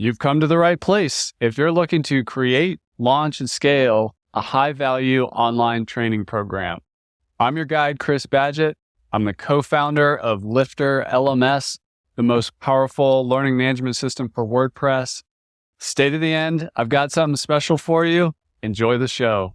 You've come to the right place. If you're looking to create, launch, and scale a high-value online training program, I'm your guide, Chris Badgett. I'm the co-founder of LifterLMS, the most powerful learning management system for WordPress. Stay to the end. I've got something special for you. Enjoy the show.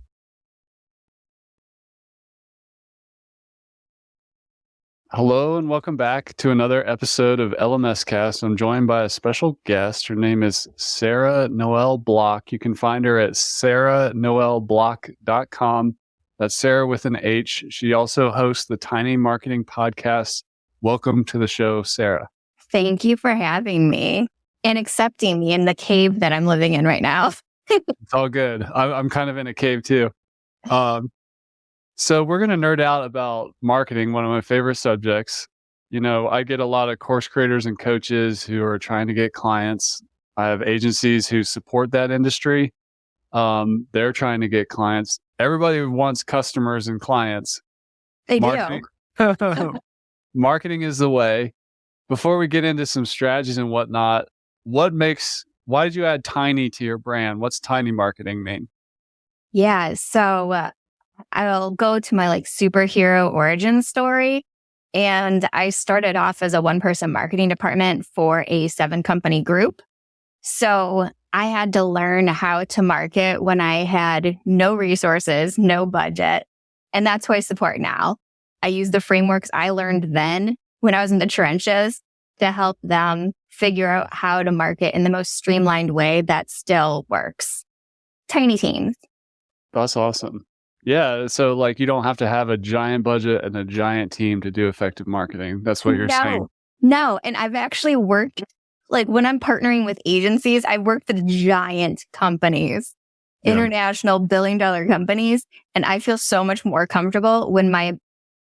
Hello and welcome back to another episode of LMS Cast. I'm joined by a special guest. Her name is Sarah Noel Block. You can find her at sarahnoelblock.com. That's Sarah with an H. She also hosts the Tiny Marketing Podcast. Welcome to the show, Sarah. Thank you for having me and accepting me in the cave that I'm living in right now. It's all good. I'm kind of in a cave too. So we're going to nerd out about marketing, one of my favorite subjects. You know, I get a lot of course creators and coaches who are trying to get clients. I have agencies who support that industry. They're trying to get clients. Everybody wants customers and clients. They do. Marketing is the way. Before we get into some strategies and whatnot, why did you add tiny to your brand? What's tiny marketing mean? Yeah, so I'll go to my superhero origin story. And I started off as a one-person marketing department for a 7-company group. So I had to learn how to market when I had no resources, no budget. And that's who I support now. I use the frameworks I learned then when I was in the trenches to help them figure out how to market in the most streamlined way that still works. Tiny teams. That's awesome. Yeah, so you don't have to have a giant budget and a giant team to do effective marketing. That's what you're saying. No, and I've actually worked, when I'm partnering with agencies, I've worked with giant companies, international billion-dollar companies, and I feel so much more comfortable when my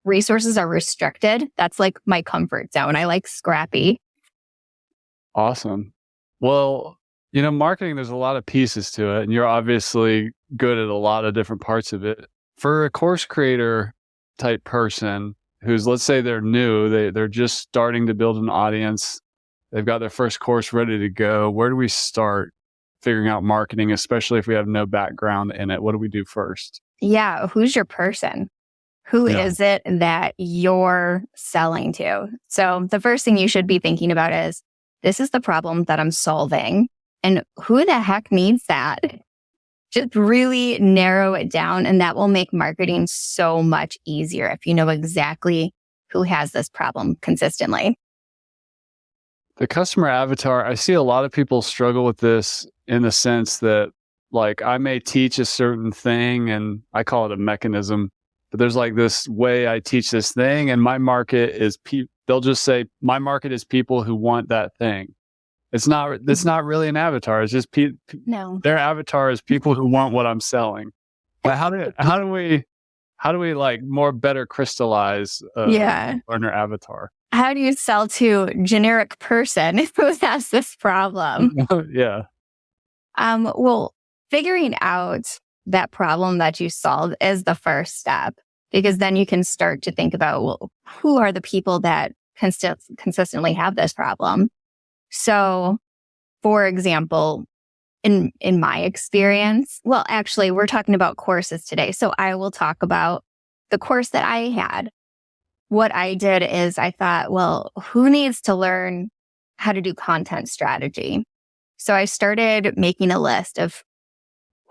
resources are restricted. That's my comfort zone. I like scrappy. Awesome. Well, marketing, there's a lot of pieces to it, and you're obviously good at a lot of different parts of it. For a course creator type person who's, let's say they're new, they're just starting to build an audience, they've got their first course ready to go. Where do we start figuring out marketing, especially if we have no background in it? What do we do first? Yeah, who's your person? Who is it that you're selling to? So the first thing you should be thinking about is, this is the problem that I'm solving. And who the heck needs that? Just really narrow it down, and that will make marketing so much easier if you know exactly who has this problem consistently. The customer avatar, I see a lot of people struggle with this in the sense that, I may teach a certain thing and I call it a mechanism, but there's this way I teach this thing, and my market is they'll just say, my market is people who want that thing. It's not really an avatar. It's just no. Their avatar is people who want what I'm selling. But how do we more better crystallize learner avatar? How do you sell to generic person who has this problem? Yeah. Well, figuring out that problem that you solve is the first step, because then you can start to think about, who are the people that consistently have this problem? So, for example, in my experience, actually, we're talking about courses today. So I will talk about the course that I had. What I did is I thought, who needs to learn how to do content strategy? So I started making a list of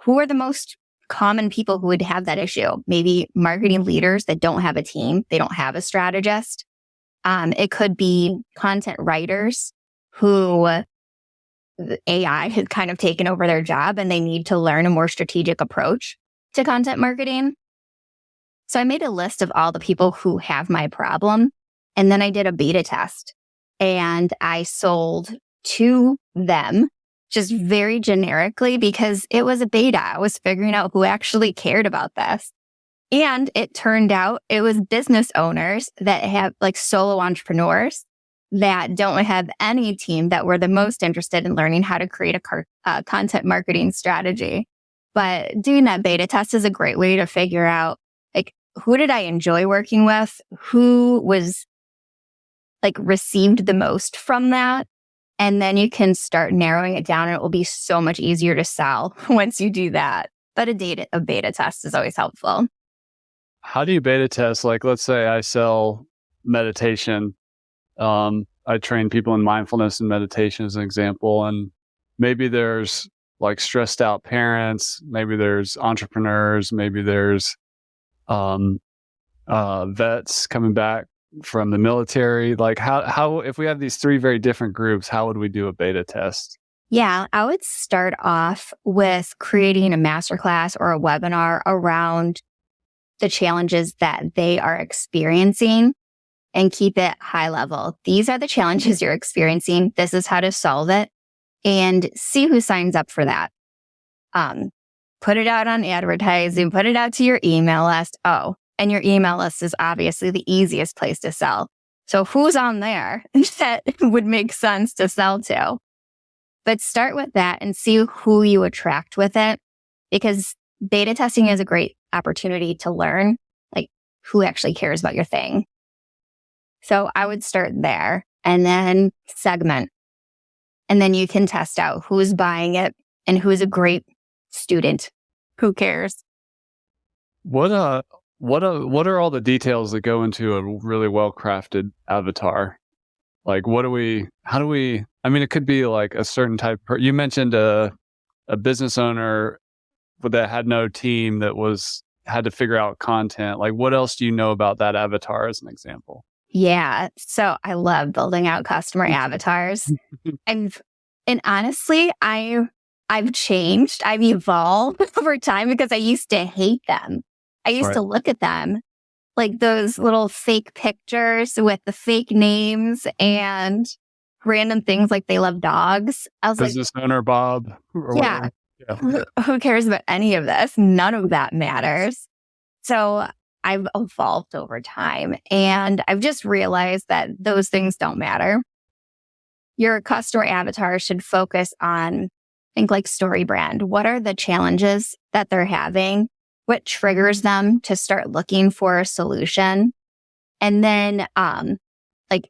who are the most common people who would have that issue. Maybe marketing leaders that don't have a team. They don't have a strategist. It could be content writers who AI has kind of taken over their job and they need to learn a more strategic approach to content marketing. So I made a list of all the people who have my problem, and then I did a beta test, and I sold to them just very generically because it was a beta. I was figuring out who actually cared about this. And it turned out it was business owners that have solo entrepreneurs that don't have any team that were the most interested in learning how to create a content marketing strategy. But doing that beta test is a great way to figure out who did I enjoy working with, who was received the most from that, And then you can start narrowing it down, and it will be so much easier to sell once you do that. But a beta test is always helpful. How do you beta test? Like, let's say I sell meditation. I train people in mindfulness and meditation as an example. And maybe there's like stressed out parents, maybe there's entrepreneurs, maybe there's vets coming back from the military. Like how if we have these three very different groups, how would we do a beta test? Yeah, I would start off with creating a masterclass or a webinar around the challenges that they are experiencing and keep it high level. These are the challenges you're experiencing. This is how to solve it, and see who signs up for that. Put it out on advertising, put it out to your email list. Oh, and your email list is obviously the easiest place to sell. So who's on there that would make sense to sell to? But start with that and see who you attract with it, because beta testing is a great opportunity to learn like who actually cares about your thing. So I would start there and then segment. And then you can test out who's buying it and who's a great student. Who cares? What are all the details that go into a really well-crafted avatar? Like, I mean, it could be like a certain type. You mentioned a business owner that had no team had to figure out content. Like, what else do you know about that avatar as an example? Yeah. So I love building out customer avatars. and honestly, I've changed. I've evolved over time because I used to hate them. I used to look at them like those little fake pictures with the fake names and random things like they love dogs. I was business owner Bob. Yeah. Who cares about any of this? None of that matters. So I've evolved over time, and I've just realized that those things don't matter. Your customer avatar should focus on, think like story brand. What are the challenges that they're having? What triggers them to start looking for a solution? And then, like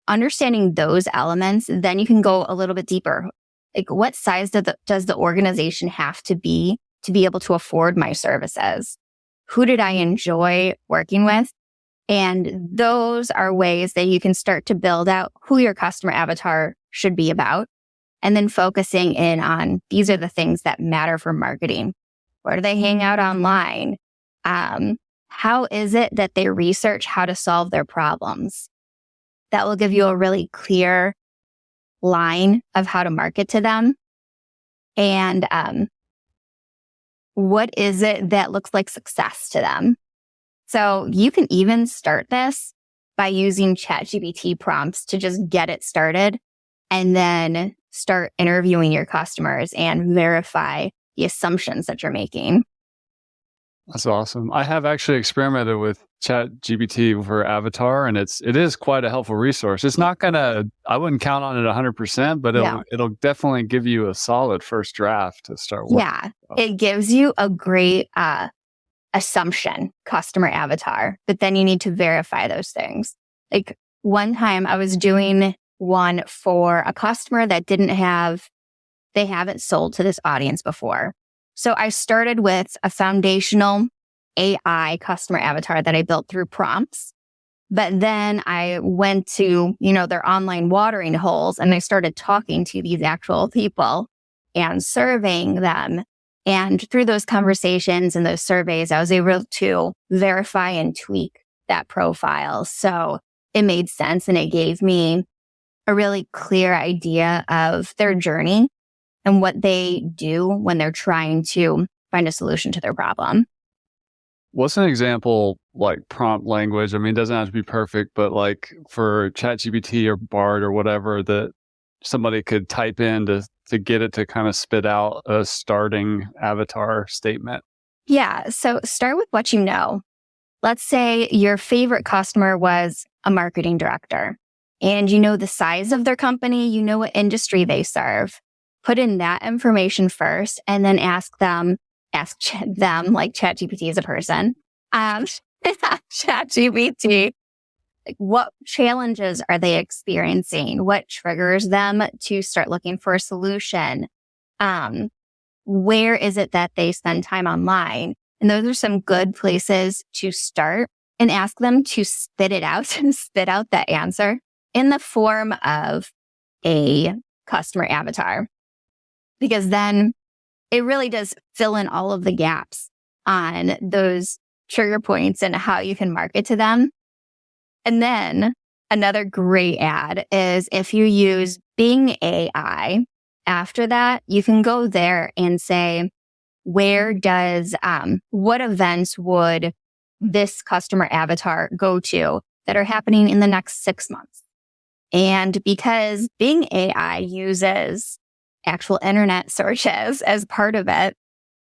understanding those elements, then you can go a little bit deeper. Like, what size does the organization have to be able to afford my services? Who did I enjoy working with? And those are ways that you can start to build out who your customer avatar should be about. And then focusing in on, these are the things that matter for marketing. Where do they hang out online? How is it that they research how to solve their problems? That will give you a really clear line of how to market to them. And what is it that looks like success to them? So you can even start this by using ChatGPT prompts to just get it started, and then start interviewing your customers and verify the assumptions that you're making. That's awesome. I have actually experimented with ChatGPT for Avatar, and it is quite a helpful resource. It's not I wouldn't count on it 100%, but it'll definitely give you a solid first draft to start with. Yeah, it gives you a great assumption customer avatar, but then you need to verify those things. Like, one time I was doing one for a customer that they haven't sold to this audience before. So I started with a foundational AI customer avatar that I built through prompts. But then I went to, their online watering holes, and I started talking to these actual people and surveying them. And through those conversations and those surveys, I was able to verify and tweak that profile. So it made sense, and it gave me a really clear idea of their journey and what they do when they're trying to find a solution to their problem. What's an example, like prompt language? I mean, it doesn't have to be perfect, but like for ChatGPT or Bard or whatever that somebody could type in to get it to kind of spit out a starting avatar statement. Yeah. So start with what you know. Let's say your favorite customer was a marketing director, and you know the size of their company, you know what industry they serve. Put in that information first, and then ask them like ChatGPT is a person. ChatGPT, Like, what challenges are they experiencing? What triggers them to start looking for a solution? Where is it that they spend time online? And those are some good places to start, and ask them to spit it out and spit out that answer in the form of a customer avatar. Because then it really does fill in all of the gaps on those trigger points and how you can market to them. And then another great ad is if you use Bing AI. After that, you can go there and say, what events would this customer avatar go to that are happening in the next 6 months? And because Bing AI uses actual internet searches as part of it,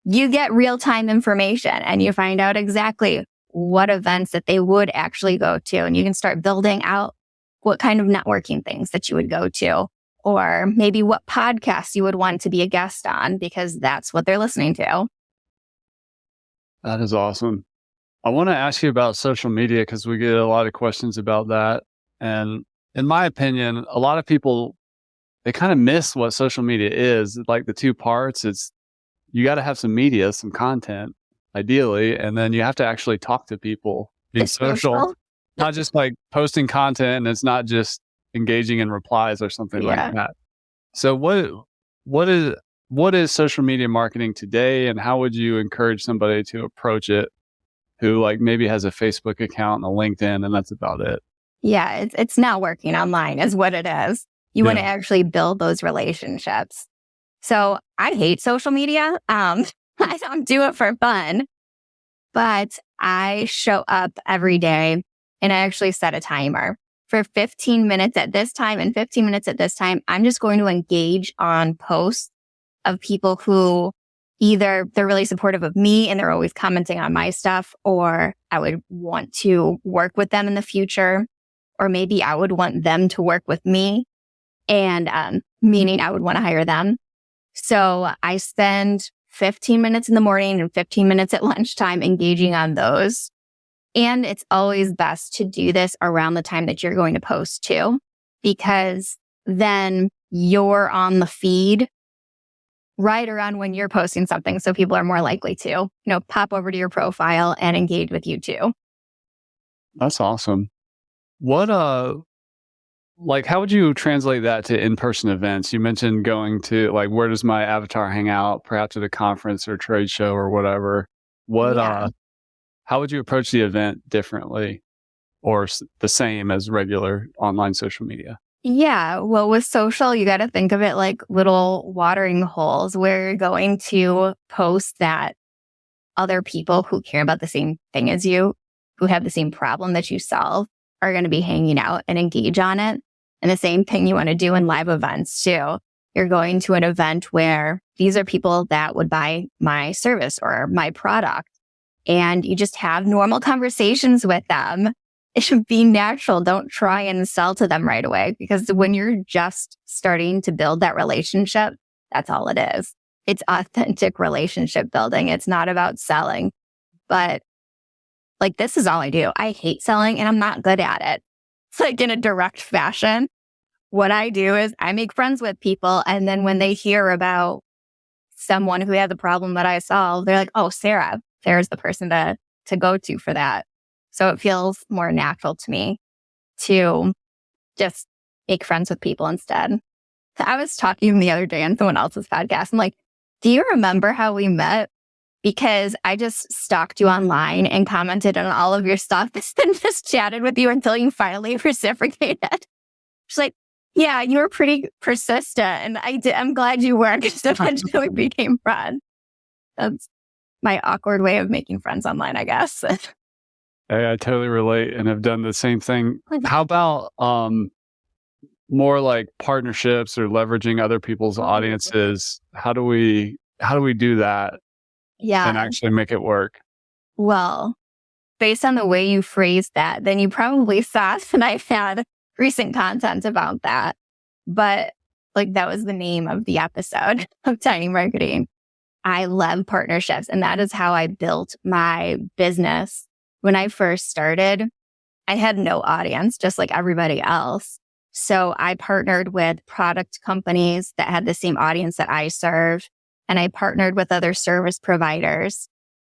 you get real-time information and you find out exactly what events that they would actually go to. And you can start building out what kind of networking things that you would go to, or maybe what podcasts you would want to be a guest on, because that's what they're listening to. That is awesome. I want to ask you about social media because we get a lot of questions about that. And in my opinion, a lot of people, they kind of miss what social media is. Like the two parts, you got to have some media, some content, ideally, and then you have to actually talk to people, be social, not just like posting content, and it's not just engaging in replies or something like that. So what is social media marketing today, and how would you encourage somebody to approach it who like maybe has a Facebook account and a LinkedIn and that's about it? Yeah, it's not working online is what it is. You want to actually build those relationships. So I hate social media. I don't do it for fun, but I show up every day and I actually set a timer for 15 minutes at this time and 15 minutes at this time. I'm just going to engage on posts of people who either they're really supportive of me and they're always commenting on my stuff, or I would want to work with them in the future, or maybe I would want them to work with me, and meaning I would want to hire them. So I spend 15 minutes in the morning and 15 minutes at lunchtime engaging on those. And it's always best to do this around the time that you're going to post too, because then you're on the feed right around when you're posting something. So people are more likely to, pop over to your profile and engage with you too. That's awesome. What, how would you translate that to in-person events? You mentioned going to, where does my avatar hang out, perhaps at a conference or trade show or whatever. How would you approach the event differently or the same as regular online social media? Yeah, well, with social, you got to think of it like little watering holes where you're going to post that other people who care about the same thing as you, who have the same problem that you solve, are going to be hanging out and engage on it. And the same thing you want to do in live events too. You're going to an event where these are people that would buy my service or my product, and you just have normal conversations with them. It should be natural. Don't try and sell to them right away, because when you're just starting to build that relationship, that's all it is. It's authentic relationship building. It's not about selling. But this is all I do. I hate selling and I'm not good at it. It's in a direct fashion. What I do is I make friends with people. And then when they hear about someone who has a problem that I solve, they're like, oh, Sarah's the person to go to for that. So it feels more natural to me to just make friends with people instead. So I was talking the other day on someone else's podcast. I'm like, do you remember how we met? Because I just stalked you online and commented on all of your stuff and then just chatted with you until you finally reciprocated. She's like, yeah, you were pretty persistent. And I'm glad you were, because eventually we became friends. That's my awkward way of making friends online, I guess. I totally relate and have done the same thing. How about more like partnerships or leveraging other people's audiences? How do we do that? Yeah. And actually make it work? Well, based on the way you phrased that, then you probably saw that I've had recent content about that. But that was the name of the episode of Tiny Marketing. I love partnerships, and that is how I built my business. When I first started, I had no audience, just like everybody else. So I partnered with product companies that had the same audience that I serve. And I partnered with other service providers,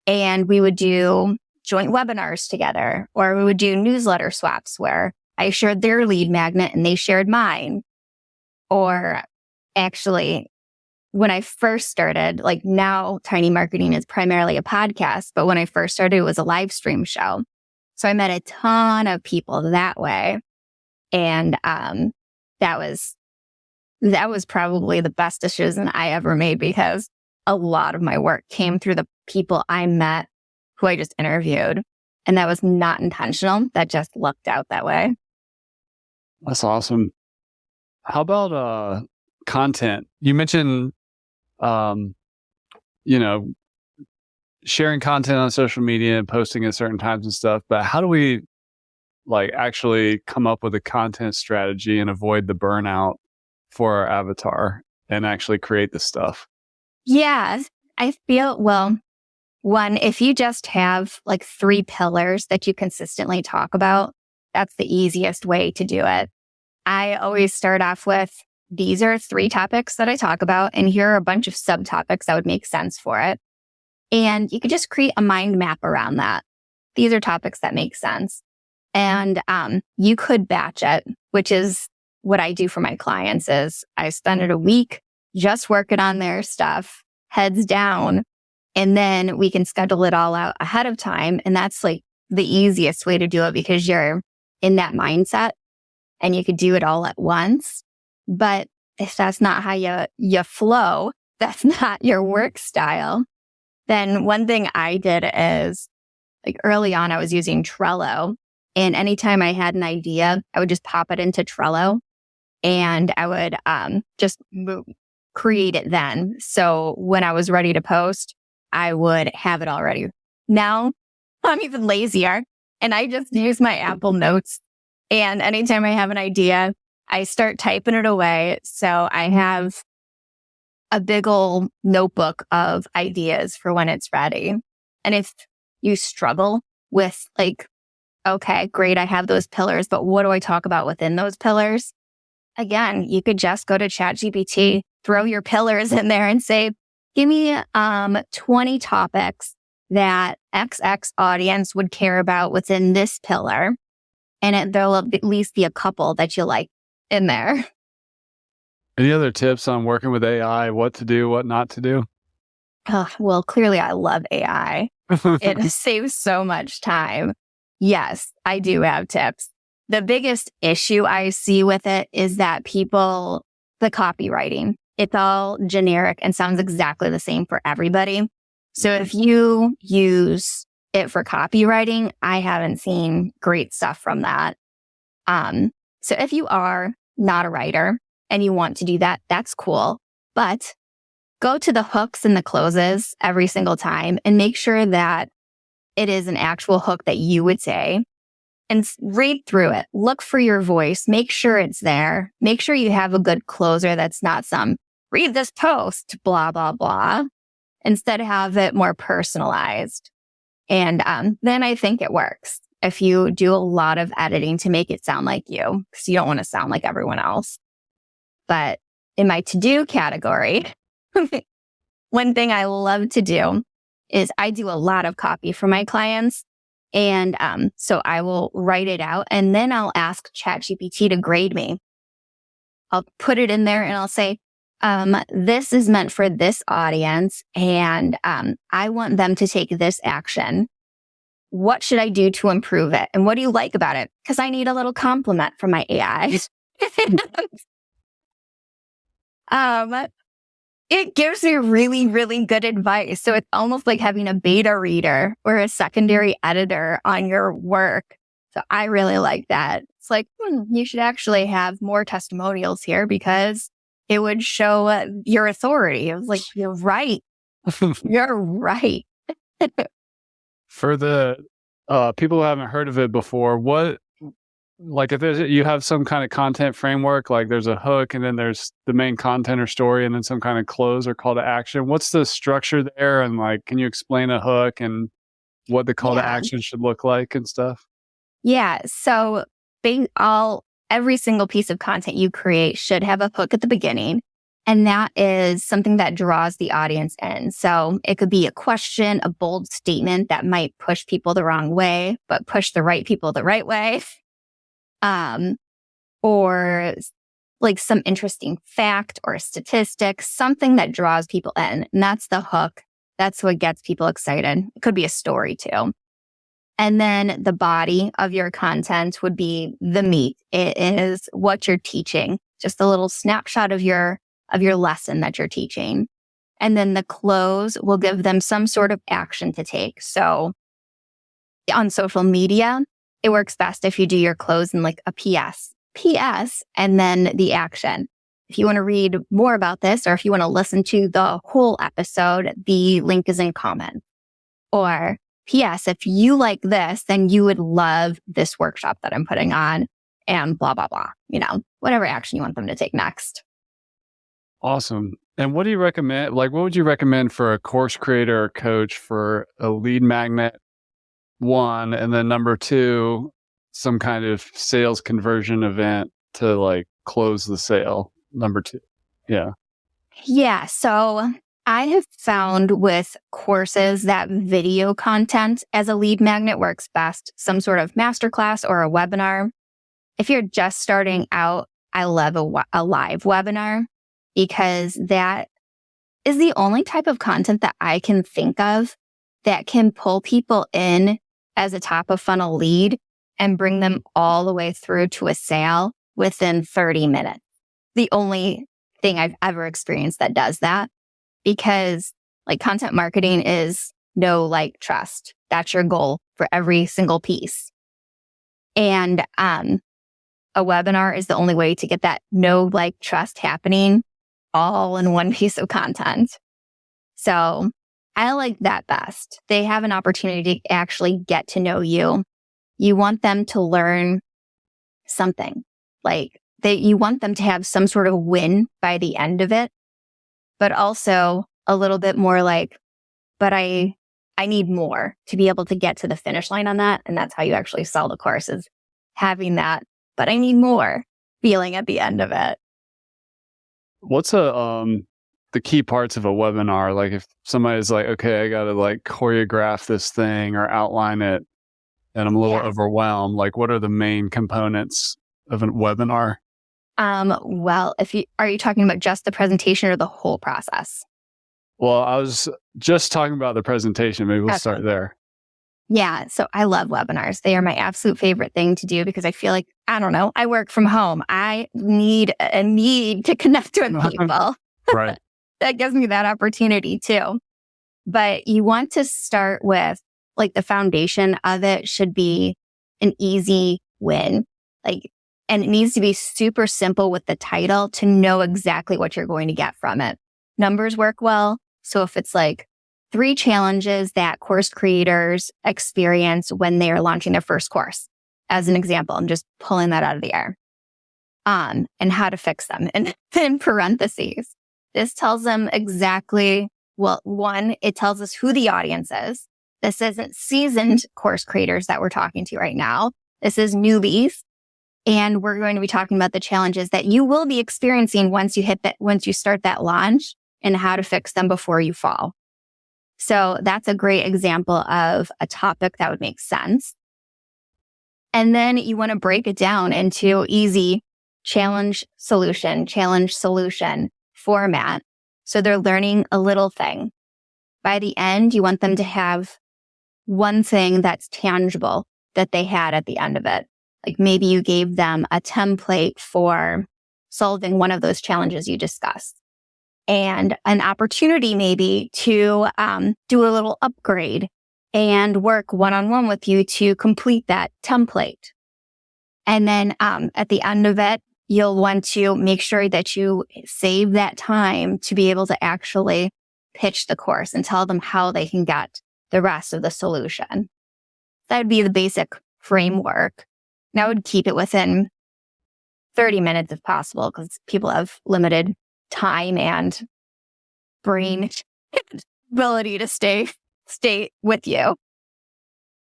and we would do joint webinars together, or we would do newsletter swaps where I shared their lead magnet and they shared mine. Or actually, when I first started, like now Tiny Marketing is primarily a podcast, but when I first started, it was a live stream show. So I met a ton of people that way. And that was probably the best decision I ever made, because a lot of my work came through the people I met who I just interviewed. And that was not intentional. That just lucked out that way. That's awesome. How about content? You mentioned, sharing content on social media and posting at certain times and stuff, but how do we actually come up with a content strategy and avoid the burnout for our avatar and actually create the stuff? Yeah, I feel, well, one, if you just have 3 pillars that you consistently talk about, that's the easiest way to do it. I always start off with, these are 3 topics that I talk about, and here are a bunch of subtopics that would make sense for it. And you could just create a mind map around that. These are topics that make sense. And you could batch it, which is what I do for my clients. Is I spend a week just working on their stuff, heads down, and then we can schedule it all out ahead of time. And that's the easiest way to do it, because you're in that mindset and you could do it all at once. But if that's not how you flow, that's not your work style, then one thing I did is, early on, I was using Trello. And anytime I had an idea, I would just pop it into Trello, and I would just create it then. So when I was ready to post, I would have it already. Now I'm even lazier, and I just use my Apple Notes. And anytime I have an idea, I start typing it away. So I have a big old notebook of ideas for when it's ready. And if you struggle with okay, great, I have those pillars, but what do I talk about within those pillars? Again, you could just go to ChatGPT, throw your pillars in there and say, give me 20 topics that XX audience would care about within this pillar. And there'll at least be a couple that you like in there. Any other tips on working with AI, what to do, what not to do? Well, clearly I love AI. It saves so much time. Yes, I do have tips. The biggest issue I see with it is that the copywriting, it's all generic and sounds exactly the same for everybody. So if you use it for copywriting, I haven't seen great stuff from that. So if you are not a writer and you want to do that, that's cool. But go to the hooks and the closes every single time and make sure that it is an actual hook that you would say, and read through it. Look for your voice. Make sure it's there. Make sure you have a good closer that's not some read this post, blah, blah, blah. Instead, have it more personalized. And then I think it works. If you do a lot of editing to make it sound like you, because you don't want to sound like everyone else. But in my to-do category, one thing I love to do is I do a lot of copy for my clients. And so I will write it out, and then I'll ask ChatGPT to grade me. I'll put it in there and I'll say, this is meant for this audience, and I want them to take this action. What should I do to improve it? And what do you like about it? Because I need a little compliment from my AI. It gives me really, really good advice. So it's almost like having a beta reader or a secondary editor on your work. So I really like that. It's you should actually have more testimonials here, because it would show your authority. I was like, you're right. You're right. For the people who haven't heard of it before, what, if you have some kind of content framework, there's a hook and then there's the main content or story and then some kind of close or call to action. What's the structure there? And can you explain a hook and what the call to action should look like and stuff? Yeah. So every single piece of content you create should have a hook at the beginning. And that is something that draws the audience in. So it could be a question, a bold statement that might push people the wrong way, but push the right people the right way. Or like some interesting fact or statistic, something that draws people in. And that's the hook. That's what gets people excited. It could be a story too. And then the body of your content would be the meat. It is what you're teaching, just a little snapshot of your lesson that you're teaching. And then the close will give them some sort of action to take. So on social media, it works best if you do your close in like a PS, and then the action. If you want to read more about this, or if you want to listen to the whole episode, the link is in comment. Or PS, if you like this, then you would love this workshop that I'm putting on, and blah, blah, blah, whatever action you want them to take next. Awesome. And what do you recommend? Like, what would you recommend for a course creator or coach for a lead magnet, one, and then number two, some kind of sales conversion event to like close the sale, number two? Yeah. Yeah. So I have found with courses that video content as a lead magnet works best, some sort of masterclass or a webinar. If you're just starting out, I love a live webinar, because that is the only type of content that I can think of that can pull people in as a top of funnel lead and bring them all the way through to a sale within 30 minutes. The only thing I've ever experienced that does that, because like content marketing is know, like, trust. That's your goal for every single piece. And a webinar is the only way to get that know, like, trust happening all in one piece of content. So I like that best. They have an opportunity to actually get to know you. You want them to learn something. Like you want them to have some sort of win by the end of it, but also a little bit more like, but I need more to be able to get to the finish line on that. And that's how you actually sell the course, is having that, but I need more feeling at the end of it. What's the key parts of a webinar? Like if somebody's like, okay, I got to like choreograph this thing or outline it, and I'm a little overwhelmed, like what are the main components of a webinar? Well, are you talking about just the presentation or the whole process? Well, I was just talking about the presentation. Maybe we'll start there. Yeah. So I love webinars. They are my absolute favorite thing to do, because I feel like, I don't know, I work from home. I need to connect with people. Right. That gives me that opportunity too. But you want to start with, like, the foundation of it should be an easy win. And it needs to be super simple with the title to know exactly what you're going to get from it. Numbers work well. So if it's like 3 challenges that course creators experience when they are launching their first course, as an example, I'm just pulling that out of the air, and how to fix them. And in parentheses, this tells them exactly, well, one, it tells us who the audience is. This isn't seasoned course creators that we're talking to right now. This is newbies. And we're going to be talking about the challenges that you will be experiencing once you start that launch, and how to fix them before you fall. So that's a great example of a topic that would make sense. And then you want to break it down into easy challenge solution format. So they're learning a little thing. By the end, you want them to have one thing that's tangible that they had at the end of it. Like maybe you gave them a template for solving one of those challenges you discussed, and an opportunity maybe to do a little upgrade and work one-on-one with you to complete that template. And then at the end of it, you'll want to make sure that you save that time to be able to actually pitch the course and tell them how they can get the rest of the solution. That would be the basic framework. And I would keep it within 30 minutes if possible, because people have limited time and brain ability to stay with you.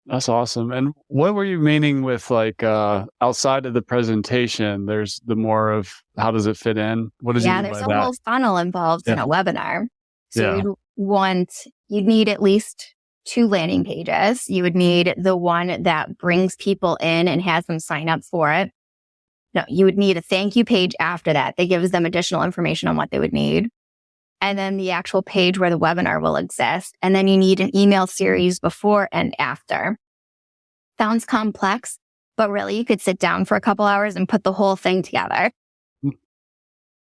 That's awesome. And what were you meaning with like outside of the presentation, there's the more of how does it fit in? What does you Yeah, mean there's by a that? whole funnel involved in Yeah. a webinar. So Yeah. you'd need at least 2 landing pages. You would need the one that brings people in and has them sign up for it. No, you would need a thank you page after that gives them additional information on what they would need. And then the actual page where the webinar will exist. And then you need an email series before and after. Sounds complex, but really you could sit down for a couple hours and put the whole thing together.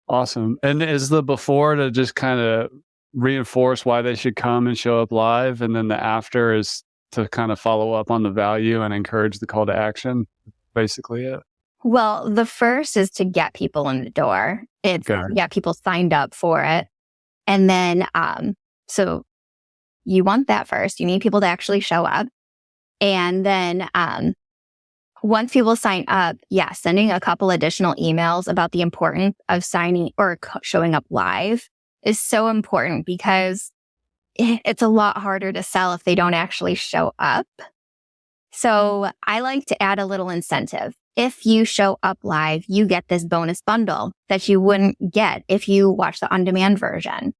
Awesome. And is the before to just kind of reinforce why they should come and show up live, and then the after is to kind of follow up on the value and encourage the call to action? Basically it. Well, the first is to get people in the door. It's Okay. get people signed up for it. And then, so you want that first. You need people to actually show up. And then, once people sign up, sending a couple additional emails about the importance of signing or showing up live is so important, because it's a lot harder to sell if they don't actually show up. So I like to add a little incentive. If you show up live, you get this bonus bundle that you wouldn't get if you watch the on-demand version.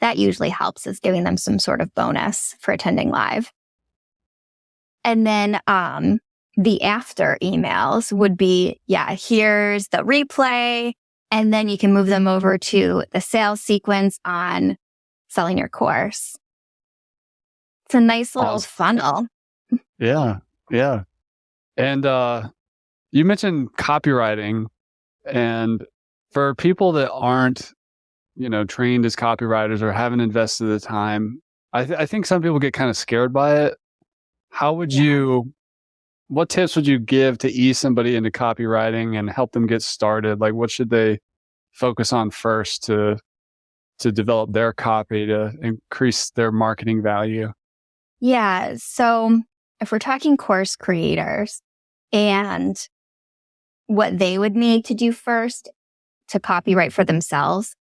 That usually helps, is giving them some sort of bonus for attending live. And then the after emails would be, here's the replay. And then you can move them over to the sales sequence on selling your course. It's a nice little Awesome. funnel. Yeah. Yeah. And you mentioned copywriting, and for people that aren't, trained as copywriters or haven't invested the time, I think some people get kind of scared by it. How would what tips would you give to ease somebody into copywriting and help them get started? Like, what should they focus on first to develop their copy to increase their marketing value? Yeah. So if we're talking course creators and what they would need to do first to copyright for themselves,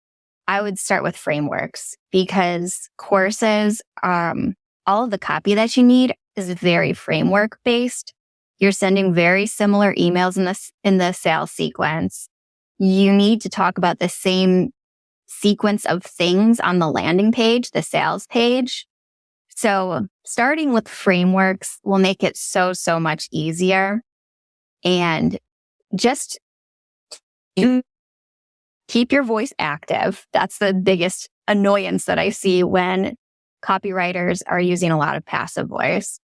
I would start with frameworks, because courses, all of the copy that you need is very framework based. You're sending very similar emails in the sales sequence. You need to talk about the same sequence of things on the landing page, the sales page. So starting with frameworks will make it so much easier. And just keep your voice active. That's the biggest annoyance that I see when copywriters are using a lot of passive voice.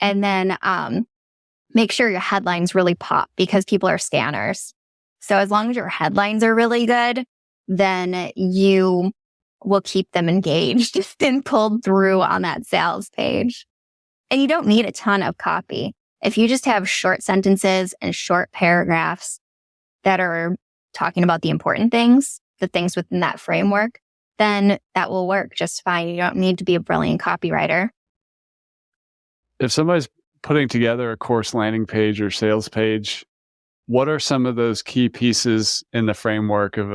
And then make sure your headlines really pop, because people are scanners. So as long as your headlines are really good, then you will keep them engaged and pulled through on that sales page. And you don't need a ton of copy. If you just have short sentences and short paragraphs that are talking about the important things, the things within that framework, then that will work just fine. You don't need to be a brilliant copywriter. If somebody's putting together a course landing page or sales page, what are some of those key pieces in the framework of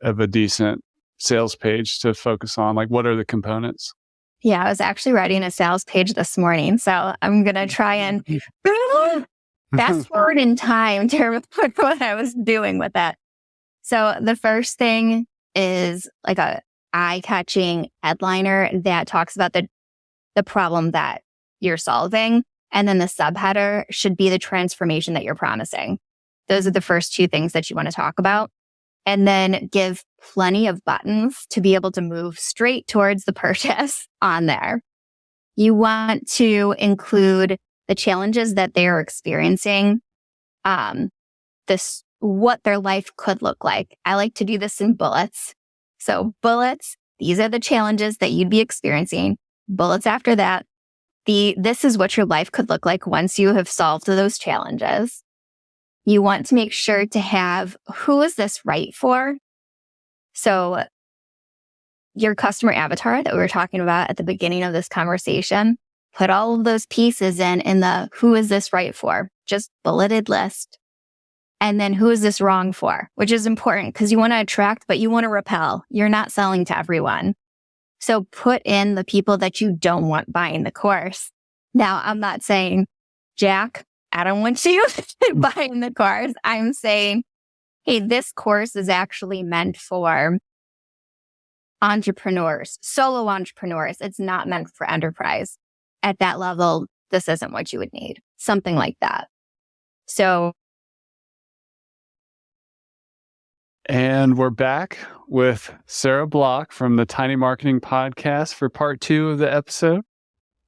a decent sales page to focus on? Like, what are the components? Yeah, I was actually writing a sales page this morning, so I'm going to try and fast forward in time to what I was doing with that. So the first thing is like a eye-catching headliner that talks about the problem that you're solving. And then the subheader should be the transformation that you're promising. Those are the first 2 things that you want to talk about. And then give plenty of buttons to be able to move straight towards the purchase on there. You want to include the challenges that they are experiencing, what their life could look like. I like to do this in bullets. So bullets, these are the challenges that you'd be experiencing. Bullets after that, this is what your life could look like once you have solved those challenges. You want to make sure to have, who is this right for? So your customer avatar that we were talking about at the beginning of this conversation, put all of those pieces in the who is this right for? Just bulleted list. And then who is this wrong for? Which is important, because you want to attract, but you want to repel. You're not selling to everyone. So put in the people that you don't want buying the course. Now, I'm not saying, Jack, I don't want you buying the course. I'm saying, hey, this course is actually meant for entrepreneurs, solo entrepreneurs. It's not meant for enterprise. At that level, this isn't what you would need. Something like that. So, and we're back with Sarah Block from the Tiny Marketing Podcast for part 2 of the episode.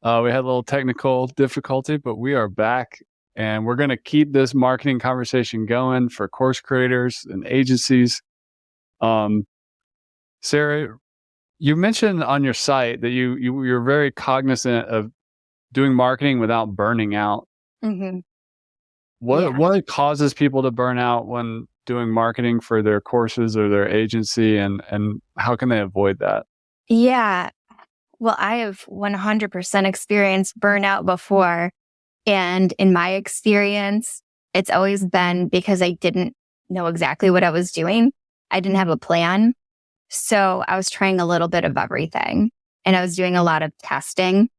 We had a little technical difficulty, but we are back, and we're going to keep this marketing conversation going for course creators and agencies. Sarah, you mentioned on your site that you're very cognizant of doing marketing without burning out. mm-hmm. What causes people to burn out when doing marketing for their courses or their agency, and how can they avoid that? Yeah. Well, I have 100% experienced burnout before. And in my experience, it's always been because I didn't know exactly what I was doing. I didn't have a plan. So I was trying a little bit of everything, and I was doing a lot of testing,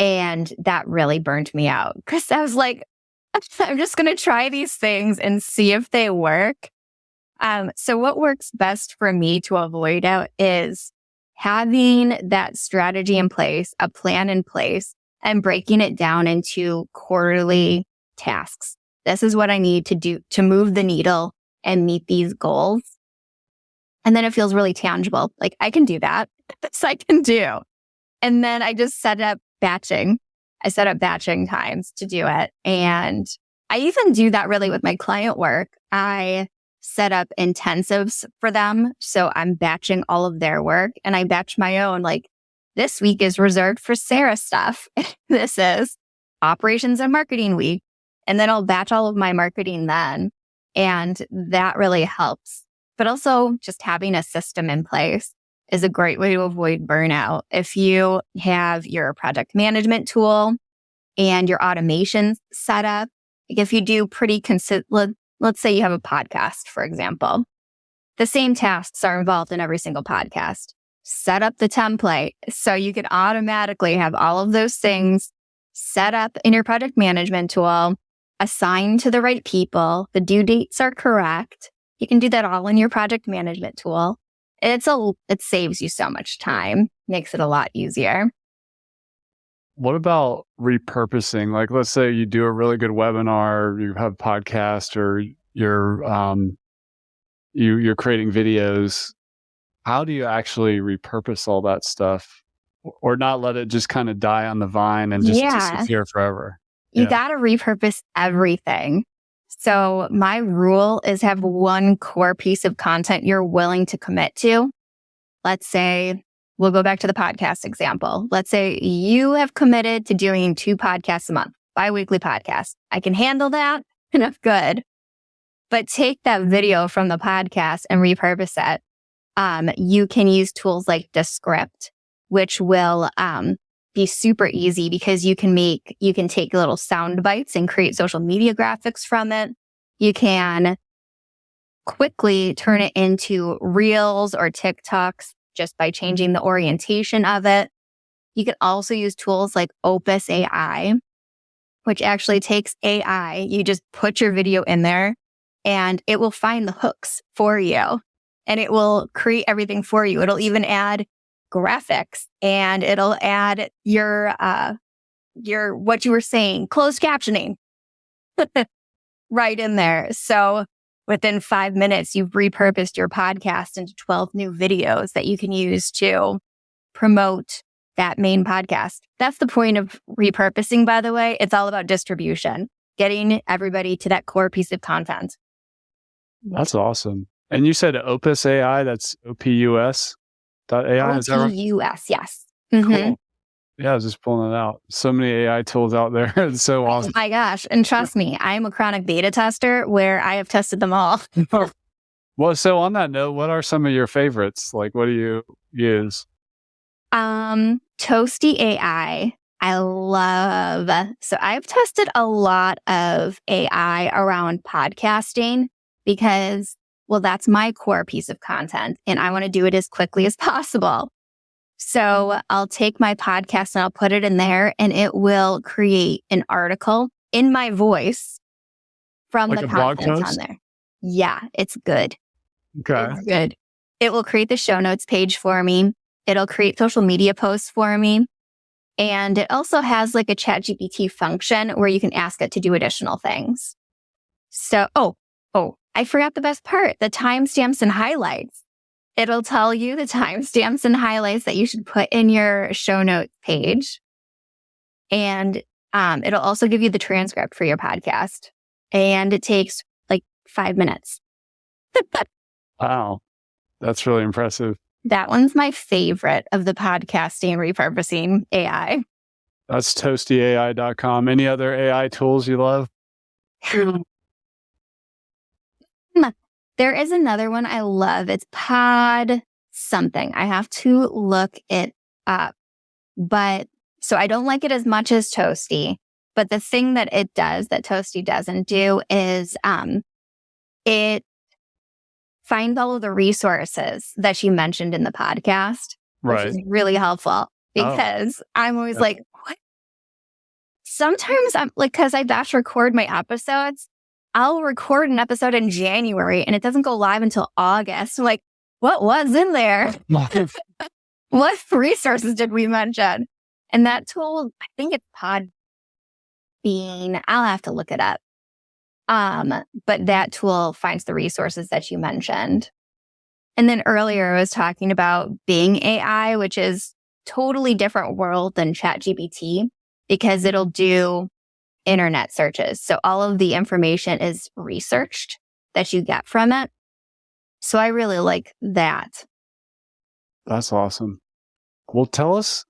and that really burned me out because I was like, I'm just going to try these things and see if they work. So what works best for me to avoid out is having that strategy in place, a plan in place, and breaking it down into quarterly tasks. This is what I need to do to move the needle and meet these goals. And then it feels really tangible. Like, I can do that. This I can do. And then I just set up batching. I set up batching times to do it. And I even do that really with my client work. I set up intensives for them. So I'm batching all of their work, and I batch my own. Like, this week is reserved for Sarah stuff. This is operations and marketing week. And then I'll batch all of my marketing then. And that really helps. But also just having a system in place is a great way to avoid burnout. If you have your project management tool and your automation set up, like if you do let's say you have a podcast, for example, the same tasks are involved in every single podcast. Set up the template so you can automatically have all of those things set up in your project management tool, assigned to the right people. The due dates are correct. You can do that all in your project management tool. It saves you so much time, makes it a lot easier. What about repurposing? Like, let's say you do a really good webinar, you have a podcast, or you're creating videos. How do you actually repurpose all that stuff, or not let it just kind of die on the vine and just disappear forever? You got to repurpose everything. So my rule is have one core piece of content you're willing to commit to. Let's say, we'll go back to the podcast example. Let's say you have committed to doing 2 podcasts a month, bi-weekly podcasts. I can handle that. Enough good. But take that video from the podcast and repurpose it. You can use tools like Descript, which will be super easy because you can take little sound bites and create social media graphics from it. You can quickly turn it into Reels or TikToks just by changing the orientation of it. You can also use tools like Opus AI, which actually takes AI. You just put your video in there and it will find the hooks for you, and it will create everything for you. It'll even add graphics, and it'll add your what you were saying, closed captioning right in there. So within 5 minutes, you've repurposed your podcast into 12 new videos that you can use to promote that main podcast. That's the point of repurposing, by the way. It's all about distribution, getting everybody to that core piece of content. That's awesome. And you said Opus AI, that's OPUS.ai, is that right? OPUS, yes. Mm-hmm. Cool. Yeah, I was just pulling it out. So many AI tools out there. It's so awesome. Oh my gosh. And trust me, I am a chronic beta tester where I have tested them all. Well, so on that note, what are some of your favorites? Like, what do you use? Toasty AI, I love. So I've tested a lot of AI around podcasting because, well, that's my core piece of content and I want to do it as quickly as possible. So I'll take my podcast and I'll put it in there, and it will create an article in my voice from Like the a blog content on post? there. Yeah, it's good. Okay. It's good. It will create the show notes page for me. It'll create social media posts for me. And it also has like a ChatGPT function where you can ask it to do additional things. So, I forgot the best part, the timestamps and highlights. It'll tell you the timestamps and highlights that you should put in your show notes page. And it'll also give you the transcript for your podcast. And it takes like 5 minutes. Wow. That's really impressive. That one's my favorite of the podcasting repurposing AI. That's toastyai.com. Any other AI tools you love? There is another one I love. It's Pod something. I have to look it up. But so I don't like it as much as Toasty. But the thing that it does that Toasty doesn't do is it finds all of the resources that you mentioned in the podcast, Right. which is really helpful because I'm always like, what? Sometimes I'm like, because I batch record my episodes, I'll record an episode in January and it doesn't go live until August. I'm like, what was in there? What resources did we mention? And that tool, I think it's Podbean. I'll have to look it up. But that tool finds the resources that you mentioned. And then earlier I was talking about Bing AI, which is totally different world than ChatGPT because it'll do internet searches. So all of the information is researched that you get from it. So I really like that. That's awesome. Well, tell us,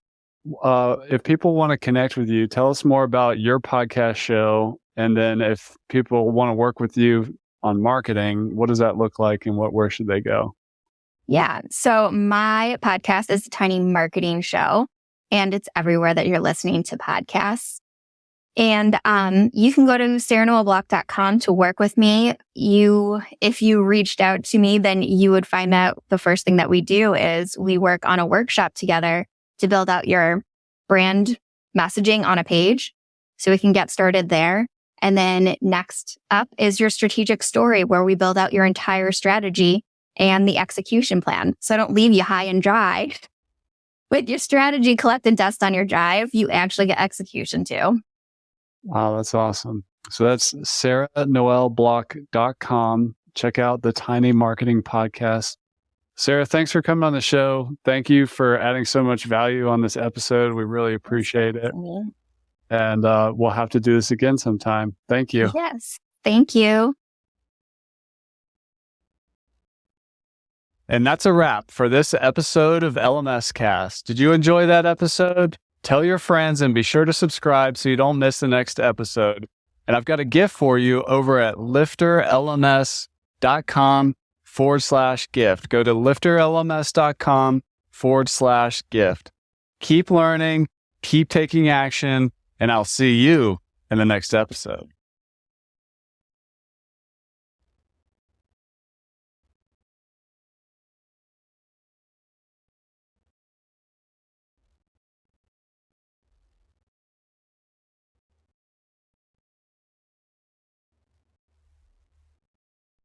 if people want to connect with you, tell us more about your podcast show. And then if people want to work with you on marketing, what does that look like and where should they go? Yeah. So my podcast is the Tiny Marketing Show, and it's everywhere that you're listening to podcasts. And you can go to sarahnoelblock.com to work with me. If you reached out to me, then you would find out the first thing that we do is we work on a workshop together to build out your brand messaging on a page so we can get started there. And then next up is your strategic story, where we build out your entire strategy and the execution plan. So I don't leave you high and dry. With your strategy collected dust on your drive, you actually get execution too. Wow, that's awesome. So that's sarahnoelblock.com. Check out the Tiny Marketing Podcast. Sarah, thanks for coming on the show. Thank you for adding so much value on this episode. We really appreciate it. And we'll have to do this again sometime. Thank you. Yes. Thank you. And that's a wrap for this episode of LMS Cast. Did you enjoy that episode? Tell your friends and be sure to subscribe so you don't miss the next episode. And I've got a gift for you over at LifterLMS.com/gift. Go to LifterLMS.com/gift. Keep learning, keep taking action, and I'll see you in the next episode.